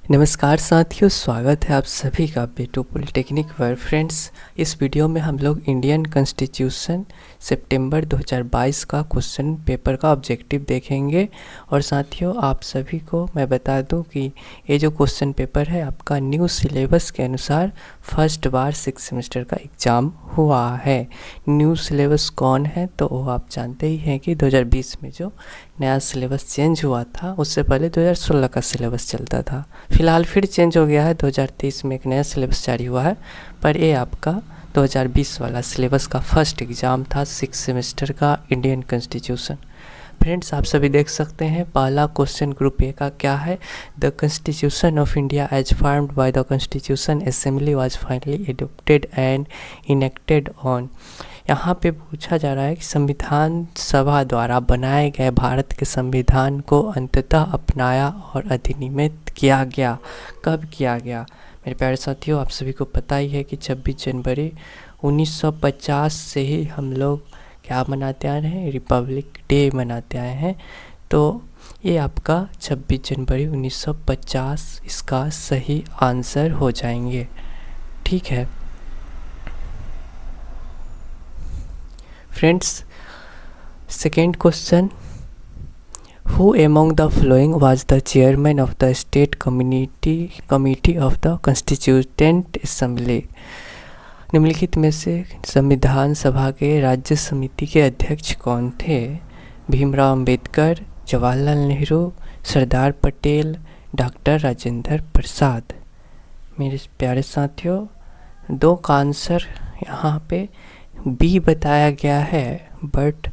नमस्कार साथियों, स्वागत है आप सभी का B2 पॉलिटेक्निक वर्ल्ड। फ्रेंड्स, इस वीडियो में हम लोग इंडियन कॉन्स्टिट्यूशन सितंबर 2022 का क्वेश्चन पेपर का ऑब्जेक्टिव देखेंगे। और साथियों, आप सभी को मैं बता दूं कि ये जो क्वेश्चन पेपर है आपका न्यू सिलेबस के अनुसार फर्स्ट बार 6 सेमेस्टर का एग्ज़ाम हुआ है। न्यू सिलेबस कौन है तो वो आप जानते ही हैं कि 2020 में जो नया सिलेबस चेंज हुआ था, उससे पहले 2016 का सिलेबस चलता था। फिलहाल फिर चेंज हो गया है, 2023 में एक नया सिलेबस जारी हुआ है, पर ये आपका 2020 वाला सिलेबस का फर्स्ट एग्ज़ाम था 6 सेमेस्टर का इंडियन कॉन्स्टिट्यूशन। फ्रेंड्स, आप सभी देख सकते हैं पहला क्वेश्चन ग्रुप ए का क्या है। The constitution of India as formed by the constitution assembly was finally adopted and enacted on. यहाँ पे पूछा जा रहा है कि संविधान सभा द्वारा बनाए गए भारत के संविधान को अंततः अपनाया और अधिनियमित किया गया। कब किया गया? मेरे प्यारे साथियों, आप सभी को पता ही है कि 26 जनवरी 1950 से ही हम लोग क्या मनाते आ रहे हैं, रिपब्लिक डे मनाते आए हैं। तो ये आपका 26 जनवरी 1950 इसका सही आंसर हो जाएंगे। ठीक है friends, second question, who among the following was the chairman of the state committee of the constituent assembly. निम्नलिखित में से संविधान सभा के राज्य समिति के अध्यक्ष कौन थे? भीमराव अंबेडकर, जवाहरलाल नेहरू, सरदार पटेल, डॉक्टर राजेंद्र प्रसाद। मेरे प्यारे साथियों, दो का आंसर यहाँ पे बी बताया गया है, बट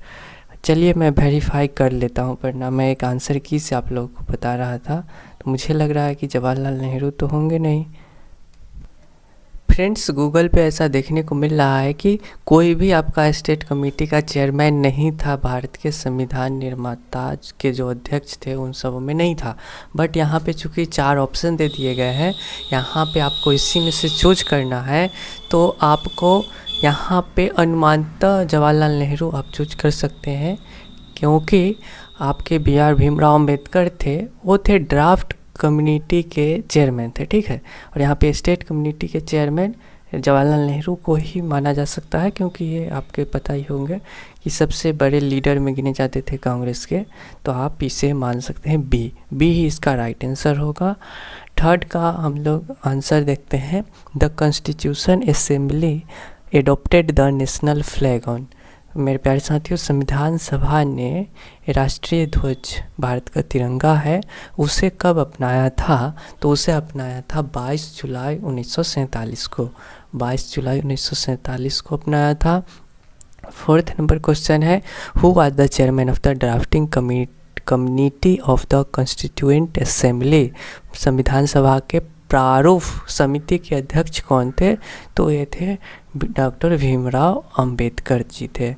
चलिए मैं वेरीफाई कर लेता हूँ, वरना मैं एक आंसर की से आप लोगों को बता रहा था, तो मुझे लग रहा है कि जवाहरलाल नेहरू तो होंगे नहीं। फ्रेंड्स, गूगल पे ऐसा देखने को मिल रहा है कि कोई भी आपका स्टेट कमेटी का चेयरमैन नहीं था। भारत के संविधान निर्माता के जो अध्यक्ष थे उन सब में नहीं था। बट यहाँ पे चूँकि 4 ऑप्शन दे दिए गए हैं, यहाँ पे आपको इसी में से चूज करना है, तो आपको यहाँ पे अनुमानतः जवाहरलाल नेहरू आप चूज कर सकते हैं, क्योंकि आपके B.R. भीमराव अम्बेडकर थे, वो थे ड्राफ्ट कम्युनिटी के चेयरमैन थे। ठीक है, और यहाँ पे स्टेट कम्युनिटी के चेयरमैन जवाहरलाल नेहरू को ही माना जा सकता है, क्योंकि ये आपके पता ही होंगे कि सबसे बड़े लीडर में गिने जाते थे कांग्रेस के। तो आप इसे मान सकते हैं बी ही इसका राइट आंसर होगा। थर्ड का हम लोग आंसर देखते हैं, the constitution assembly adopted the national flag on. मेरे प्यारे साथियों, संविधान सभा ने राष्ट्रीय ध्वज, भारत का तिरंगा है, उसे कब अपनाया था? तो उसे अपनाया था 22 जुलाई 1947 को। 22 जुलाई 1947 को अपनाया था। फोर्थ नंबर क्वेश्चन है, who was the chairman of the drafting community of the constituent assembly. संविधान सभा के प्रारूप समिति के अध्यक्ष कौन थे? तो ये थे डॉक्टर भीमराव अंबेडकर जी थे।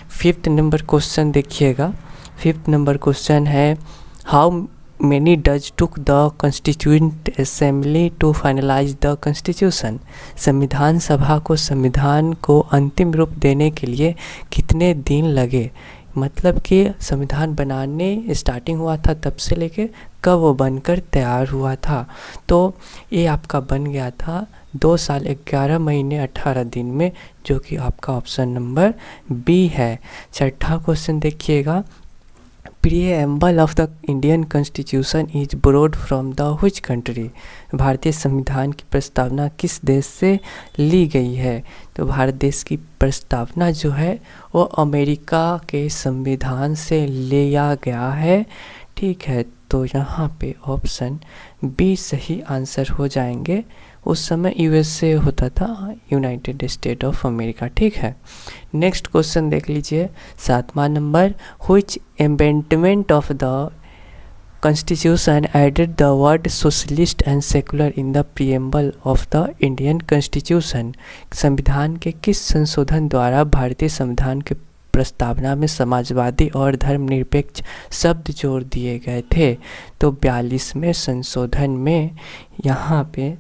फिफ्थ नंबर क्वेश्चन देखिएगा। फिफ्थ नंबर क्वेश्चन है, how many does took the constituent assembly to finalise the constitution. संविधान सभा को संविधान को अंतिम रूप देने के लिए कितने दिन लगे? मतलब कि संविधान बनाने स्टार्टिंग हुआ था तब से लेके कब वो बनकर तैयार हुआ था। तो ये आपका बन गया था 2 साल 11 महीने 18 दिन में, जो कि आपका ऑप्शन नंबर बी है। छठा क्वेश्चन देखिएगा, preamble of the Indian constitution is borrowed from the which country. भारतीय संविधान की प्रस्तावना किस देश से ली गई है? तो भारत देश की प्रस्तावना जो है वो अमेरिका के संविधान से लिया गया है। ठीक है, तो यहाँ पे ऑप्शन बी सही आंसर हो जाएंगे। उस समय यूएसए होता था, यूनाइटेड स्टेट ऑफ अमेरिका। ठीक है, नेक्स्ट क्वेश्चन देख लीजिए, 7वां number, which amendment of the constitution added the word socialist and secular in the preamble of the Indian constitution. संविधान के किस संशोधन द्वारा भारतीय संविधान के प्रस्तावना में समाजवादी और धर्मनिरपेक्ष शब्द जोड़ दिए गए थे? तो 42वें संशोधन में, यहाँ पे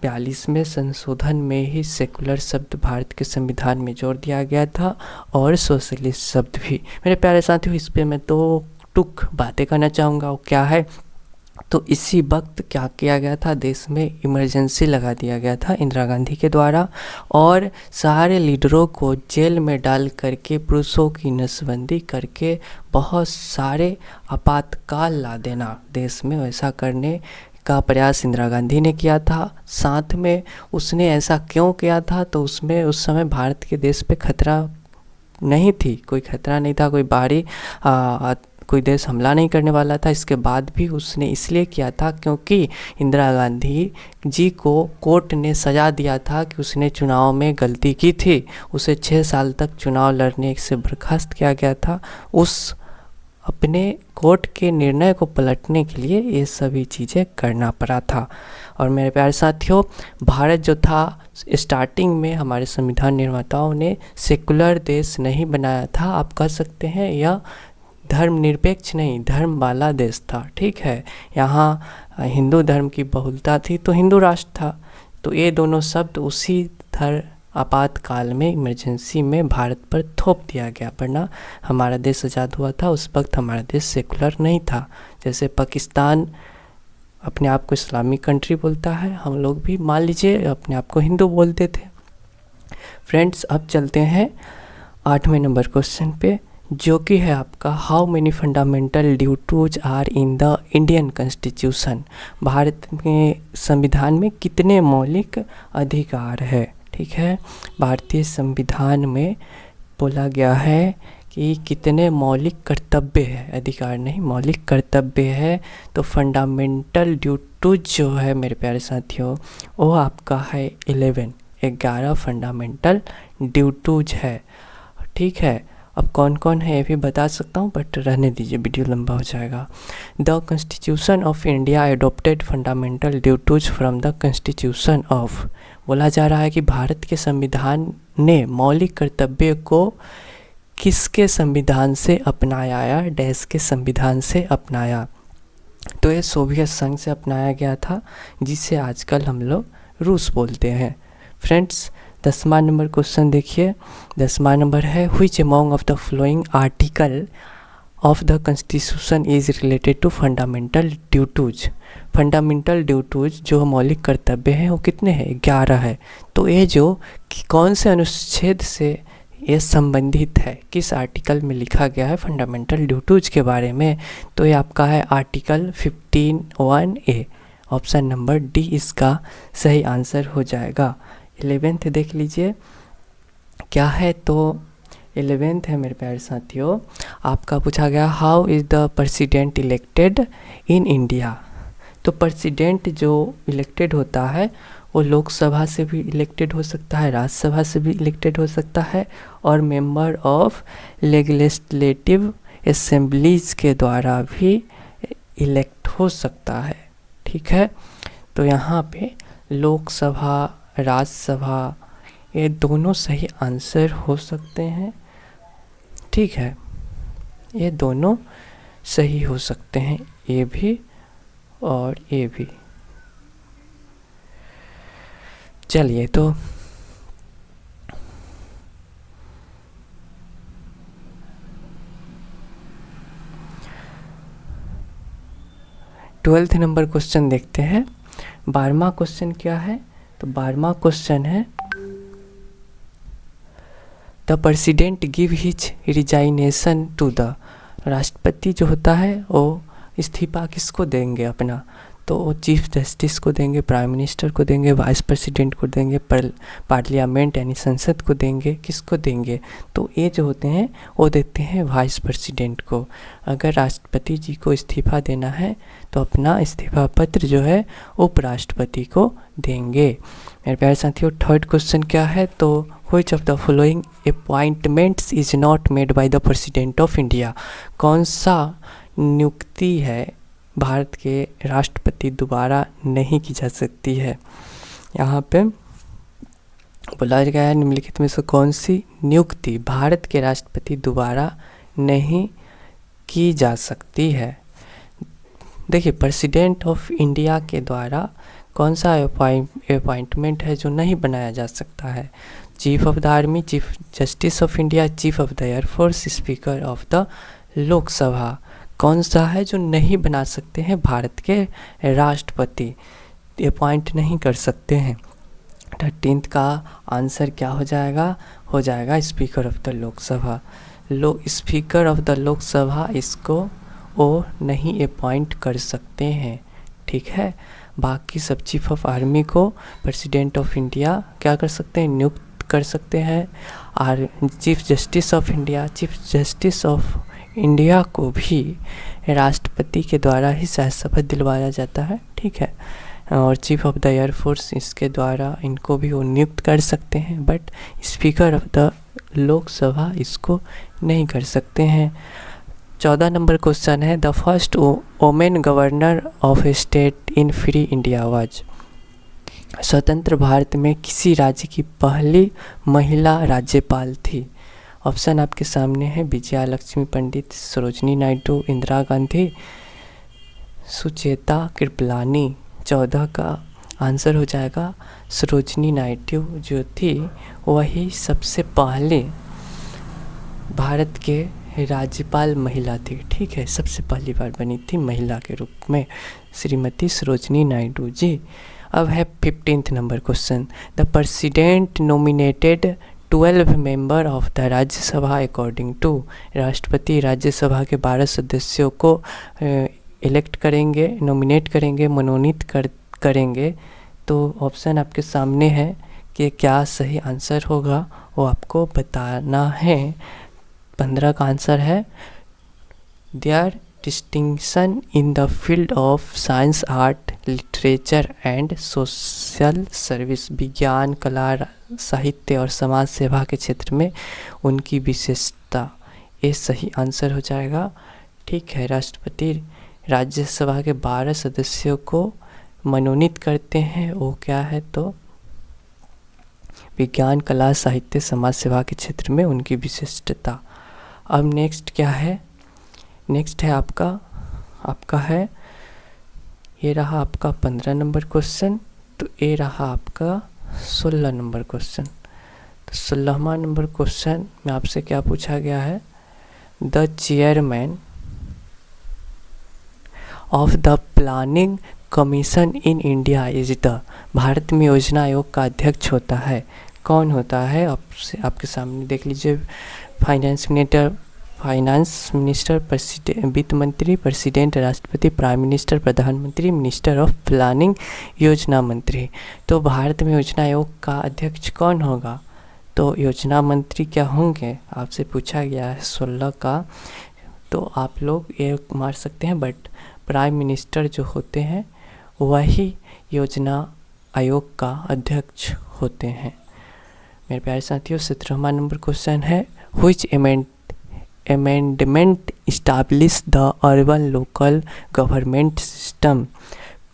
42वें संशोधन में ही सेकुलर शब्द भारत के संविधान में जोड़ दिया गया था, और सोशलिस्ट शब्द भी। मेरे प्यारे साथियों, इस पे मैं 2 टुक बातें करना चाहूँगा। वो क्या है तो इसी वक्त क्या किया गया था, देश में इमरजेंसी लगा दिया गया था इंदिरा गांधी के द्वारा, और सारे लीडरों को जेल में डाल करके, पुरुषों की नसबंदी करके बहुत सारे आपातकाल ला देना देश में, वैसा करने का प्रयास इंदिरा गांधी ने किया था। साथ में उसने ऐसा क्यों किया था, तो उसमें उस समय भारत के देश पे खतरा नहीं थी, कोई खतरा नहीं था, कोई बाहरी कोई देश हमला नहीं करने वाला था। इसके बाद भी उसने इसलिए किया था क्योंकि इंदिरा गांधी जी को कोर्ट ने सज़ा दिया था कि उसने चुनाव में गलती की थी, उसे 6 साल तक चुनाव लड़ने से बर्खास्त किया गया था। उस अपने कोर्ट के निर्णय को पलटने के लिए ये सभी चीज़ें करना पड़ा था। और मेरे प्यारे साथियों, भारत जो था स्टार्टिंग में हमारे संविधान निर्माताओं ने सेकुलर देश नहीं बनाया था, आप कह सकते हैं यह धर्मनिरपेक्ष नहीं, धर्म वाला देश था। ठीक है, यहाँ हिंदू धर्म की बहुलता थी तो हिंदू राष्ट्र था। तो ये दोनों शब्द उसी आपातकाल में, इमरजेंसी में भारत पर थोप दिया गया, वरना हमारा देश आज़ाद हुआ था उस वक्त हमारा देश सेकुलर नहीं था। जैसे पाकिस्तान अपने आप को इस्लामिक कंट्री बोलता है, हम लोग भी मान लीजिए अपने आप को हिंदू बोलते थे। फ्रेंड्स, अब चलते हैं 8वें नंबर क्वेश्चन पे, जो कि है आपका how many fundamental duties are in the Indian constitution. Bharat में संविधान में कितने मौलिक अधिकार है। ठीक है, भारतीय संविधान में बोला गया है कि कितने मौलिक कर्तव्य है, अधिकार नहीं, मौलिक कर्तव्य है। तो फंडामेंटल ड्यूटीज जो है मेरे प्यारे साथियों, वो आपका है 11 फंडामेंटल ड्यूटीज है। ठीक है, अब कौन कौन है ये भी बता सकता हूँ, बट रहने दीजिए, वीडियो लंबा हो जाएगा। The constitution of India adopted fundamental duties from the constitution of. बोला जा रहा है कि भारत के संविधान ने मौलिक कर्तव्य को किसके संविधान से अपनाया, या डैश के संविधान से अपनाया। तो ये सोवियत संघ से अपनाया गया था, जिसे आजकल हम लोग रूस बोलते हैं। फ्रेंड्स, 10वां नंबर क्वेश्चन देखिए। 10वां नंबर है, which among of the following article of the constitution is related to fundamental duties. Fundamental duties जो मौलिक कर्तव्य हैं वो कितने हैं, 11 है। तो ये जो कौन से अनुच्छेद से ये संबंधित है, किस आर्टिकल में लिखा गया है फंडामेंटल ड्यूटीज के बारे में, तो ये आपका है article 15(1)(a). Option number D इसका सही आंसर हो जाएगा। 11th देख लीजिए क्या है, तो 11th है मेरे प्यारे साथियों, आपका पूछा गया how is the president elected in India. तो प्रेसिडेंट जो इलेक्टेड होता है वो लोकसभा से भी इलेक्टेड हो सकता है, राज्यसभा से भी इलेक्टेड हो सकता है, और मेंबर ऑफ लेजिस्लेटिव असेंबलीज के द्वारा भी इलेक्ट हो सकता है। ठीक है, तो यहाँ पे लोकसभा, राज्यसभा, ये दोनों सही आंसर हो सकते हैं। ठीक है, ये दोनों सही हो सकते हैं, ये भी और ये भी। चलिए, तो ट्वेल्थ नंबर क्वेश्चन देखते हैं। 12वां क्वेश्चन क्या है, तो 12वां क्वेश्चन है, the president give his resignation to the. राष्ट्रपति जो होता है वो इस्तीफा किसको देंगे अपना, तो वो चीफ जस्टिस को देंगे, प्राइम मिनिस्टर को देंगे, वाइस प्रेसिडेंट को देंगे, पार्लियामेंट यानी संसद को देंगे, किसको देंगे, तो ये जो होते हैं वो देते हैं वाइस प्रेसिडेंट को। अगर राष्ट्रपति जी को इस्तीफा देना है तो अपना इस्तीफा पत्र जो है उपराष्ट्रपति को देंगे। मेरे प्यारे साथियों, थर्ड क्वेश्चन क्या है, तो which of the following appointments is not made by the president of India. कौन सा नियुक्ति है भारत के राष्ट्रपति दोबारा नहीं की जा सकती है। यहाँ पे बोला गया है निम्नलिखित में से कौन सी नियुक्ति भारत के राष्ट्रपति दोबारा नहीं की जा सकती है। देखिए, प्रेसिडेंट ऑफ इंडिया के द्वारा कौन सा अपॉइंटमेंट है जो नहीं बनाया जा सकता है। Chief of the army, chief justice of India, chief of the air force, speaker of the Lok Sabha. कौन सा है जो नहीं बना सकते हैं भारत के राष्ट्रपति, अपॉइंट नहीं कर सकते हैं। 13th का आंसर क्या हो जाएगा speaker of the Lok Sabha. Speaker of the Lok Sabha इसको वो नहीं अपॉइंट कर सकते हैं, ठीक है। बाकी सब चीफ ऑफ आर्मी को प्रेसिडेंट ऑफ इंडिया क्या कर सकते हैं, नियुक्त कर सकते हैं। और चीफ जस्टिस ऑफ इंडिया को भी राष्ट्रपति के द्वारा ही शायद शपथ दिलवाया जाता है, ठीक है। और चीफ ऑफ द एयरफोर्स इसके द्वारा इनको भी वो नियुक्त कर सकते हैं, but speaker of the Lok Sabha इसको नहीं कर सकते हैं। 14 नंबर क्वेश्चन है, the first women governor of state in free India was. स्वतंत्र भारत में किसी राज्य की पहली महिला राज्यपाल थी। ऑप्शन आपके सामने है, विजया लक्ष्मी पंडित, सरोजनी नायडू, इंदिरा गांधी, सुचेता कृपलानी। 14 का आंसर हो जाएगा सरोजनी नायडू, जो थी वही सबसे पहले भारत के राज्यपाल महिला थी, ठीक है। सबसे पहली बार बनी थी महिला के रूप में श्रीमती सरोजनी नायडू जी। अब है 15th number question, the president nominated 12 member of the Rajya Sabha according to. राष्ट्रपति राज्यसभा के 12 सदस्यों को इलेक्ट करेंगे, नॉमिनेट करेंगे, मनोनीत करेंगे। तो ऑप्शन आपके सामने है कि क्या सही आंसर होगा वो आपको बताना है। 15 का आंसर है, there distinction in the field of science, art, literature and social service. विज्ञान, कला, साहित्य और समाज सेवा के क्षेत्र में उनकी विशेषता, ये सही आंसर हो जाएगा, ठीक है। राष्ट्रपति राज्यसभा के 12 सदस्यों को मनोनीत करते हैं, वो क्या है तो विज्ञान, कला, साहित्य, समाज सेवा के क्षेत्र में उनकी विशिष्टता। अब नेक्स्ट क्या है, नेक्स्ट है आपका है, ये रहा आपका 15 नंबर क्वेश्चन। तो ये रहा आपका 16 नंबर क्वेश्चन। तो 16वां नंबर क्वेश्चन में आपसे क्या पूछा गया है, the chairman of the planning commission in India is the. Bharat में योजना आयोग का अध्यक्ष होता है, कौन होता है, आपके सामने देख लीजिए। फाइनेंस मिनिस्टर, वित्त मंत्री, प्रेसिडेंट, राष्ट्रपति, प्राइम मिनिस्टर, प्रधानमंत्री, मिनिस्टर ऑफ प्लानिंग, योजना मंत्री। तो भारत में योजना आयोग का अध्यक्ष कौन होगा, तो योजना मंत्री क्या होंगे, आपसे पूछा गया है 16 का। तो आप लोग ये मार सकते हैं, बट प्राइम मिनिस्टर जो होते हैं वही योजना आयोग का अध्यक्ष होते हैं। मेरे प्यारे साथियों, 17वां नंबर क्वेश्चन है, which amendment establish the urban local government system.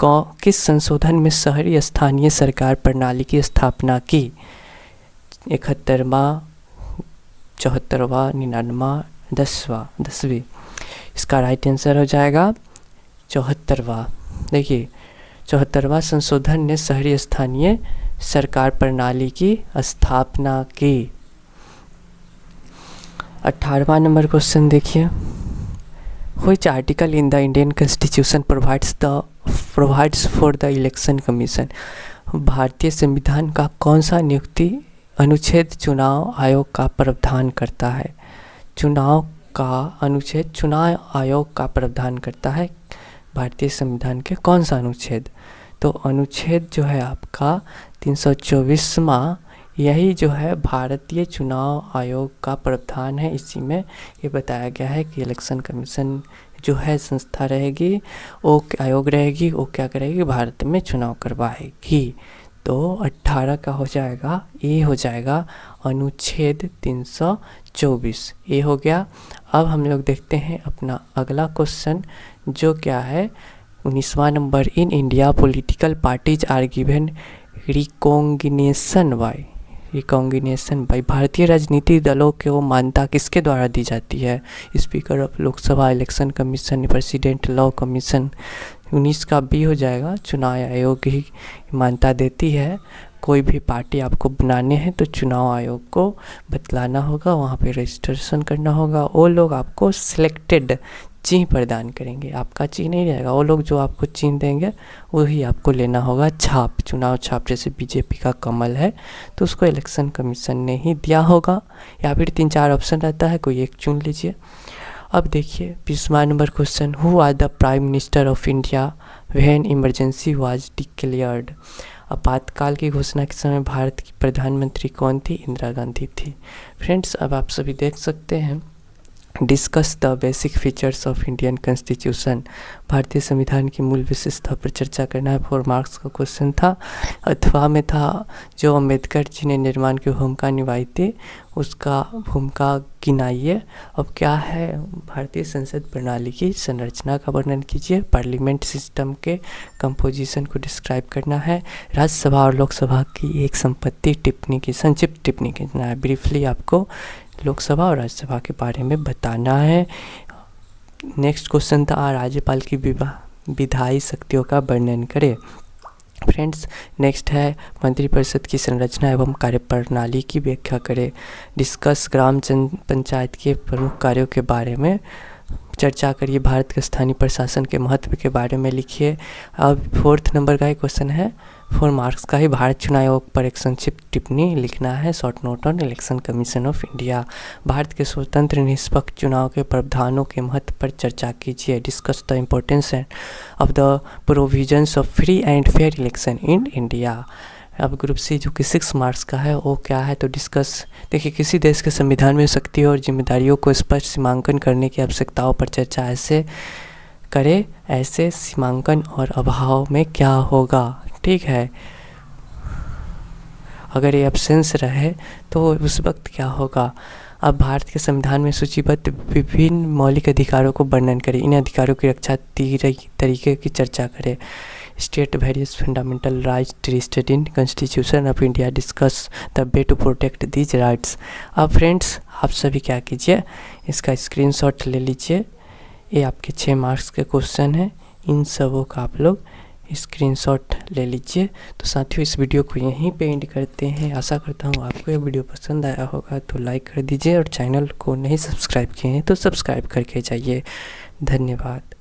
किस संशोधन में शहरी स्थानीय सरकार प्रणाली की स्थापना की। 71वां, 74वां, 99वां, 10वीं। इसका राइट आंसर हो जाएगा 74वां। देखिए, 74वां संशोधन ने शहरी स्थानीय सरकार प्रणाली की स्थापना की। 18वां नंबर क्वेश्चन देखिए, which article in the Indian constitution provides for the election commission. भारतीय संविधान का कौन सा नियुक्ति अनुच्छेद चुनाव आयोग का प्रावधान करता है। चुनाव आयोग का प्रावधान करता है भारतीय संविधान के कौन सा अनुच्छेद, तो अनुच्छेद जो है आपका 324वां, यही जो है भारतीय चुनाव आयोग का प्रावधान है। इसी में ये बताया गया है कि इलेक्शन कमीशन जो है संस्था रहेगी, वो आयोग रहेगी, वो क्या करेगी, भारत में चुनाव करवाएगी। तो 18 का हो जाएगा, ये हो जाएगा अनुच्छेद 324, ये हो गया। अब हम लोग देखते हैं अपना अगला क्वेश्चन, जो क्या है 19वां number, in India political parties are given recognition by. भारतीय राजनीतिक दलों को मान्यता किसके द्वारा दी जाती है। Speaker of Lok Sabha, election commission, president, law commission. 19 का बी हो जाएगा, चुनाव आयोग ही मान्यता देती है। कोई भी पार्टी आपको बनाने हैं तो चुनाव आयोग को बतलाना होगा, वहाँ पे रजिस्ट्रेशन करना होगा। वो लोग आपको सिलेक्टेड चिन्ह प्रदान करेंगे। आपका चिन्ह नहीं रहेगा, वो लोग जो आपको चिन्ह देंगे वही आपको लेना होगा। छाप, चुनाव छाप, जैसे बीजेपी का कमल है तो उसको इलेक्शन कमीशन ने ही दिया होगा, या फिर 3-4 ऑप्शन रहता है, कोई एक चुन लीजिए। अब देखिए 20वां number question, who are the prime minister of India when emergency was declared. आपातकाल की घोषणा के समय भारत की प्रधानमंत्री कौन थी? इंदिरा गांधी थी। फ्रेंड्स, अब आप सभी देख सकते हैं, discuss the basic features of Indian constitution. भारतीय संविधान की मूल विशेषता पर चर्चा करना है। 4 मार्क्स का क्वेश्चन था। अथवा में था, जो अम्बेडकर जी ने निर्माण की भूमिका निभाई थी उसका भूमिका गिनाइए। अब क्या है, भारतीय संसद प्रणाली की संरचना का वर्णन कीजिए। पार्लियामेंट सिस्टम के कंपोजिशन को डिस्क्राइब करना है। राज्यसभा और लोकसभा की एक संपत्ति टिप्पणी की संक्षिप्त टिप्पणी करना है। ब्रीफली आपको लोकसभा और राज्यसभा के बारे में बताना है। नेक्स्ट क्वेश्चन था, राज्यपाल की विधायी शक्तियों का वर्णन करें। फ्रेंड्स, नेक्स्ट है, मंत्रिपरिषद की संरचना एवं कार्यप्रणाली की व्याख्या करें। डिस्कस ग्राम पंचायत के प्रमुख कार्यों के बारे में चर्चा करिए। भारत के स्थानीय प्रशासन के महत्व के बारे में लिखिए। अब 4th नंबर का ही क्वेश्चन है, 4 मार्क्स का ही, भारत चुनाव आयोग पर एक संक्षिप्त टिप्पणी लिखना है। Short note on election commission of India. Bharat के स्वतंत्र निष्पक्ष चुनाव के प्रावधानों के महत्व पर चर्चा कीजिए। Discuss the importance of the provisions of free and fair election in India. अब ग्रुप सी जो कि 6 मार्क्स का है वो क्या है, तो डिस्कस, देखिए, किसी देश के संविधान में शक्तियों और जिम्मेदारियों को स्पष्ट सीमांकन करने की आवश्यकताओं पर चर्चा ऐसे करे, ऐसे सीमांकन और अभाव में क्या होगा। ठीक है, अगर ये एब्सेंस रहे तो उस वक्त क्या होगा। अब भारत के संविधान में सूचीबद्ध विभिन्न मौलिक अधिकारों को वर्णन करें। इन अधिकारों की रक्षा तरीके की चर्चा करें। State various fundamental rights listed in constitution of India. Discuss the way to protect these rights. अब फ्रेंड्स, आप सभी क्या कीजिए, इसका स्क्रीनशॉट ले लीजिए। ये आपके 6 मार्क्स के क्वेश्चन हैं, इन सबों का आप लोग स्क्रीनशॉट ले लीजिए। तो साथियों, इस वीडियो को यहीं पे एंड करते हैं। आशा करता हूँ आपको ये वीडियो पसंद आया होगा, तो लाइक कर दीजिए और चैनल को नहीं सब्सक्राइब किए हैं तो सब्सक्राइब करके जाइए। धन्यवाद।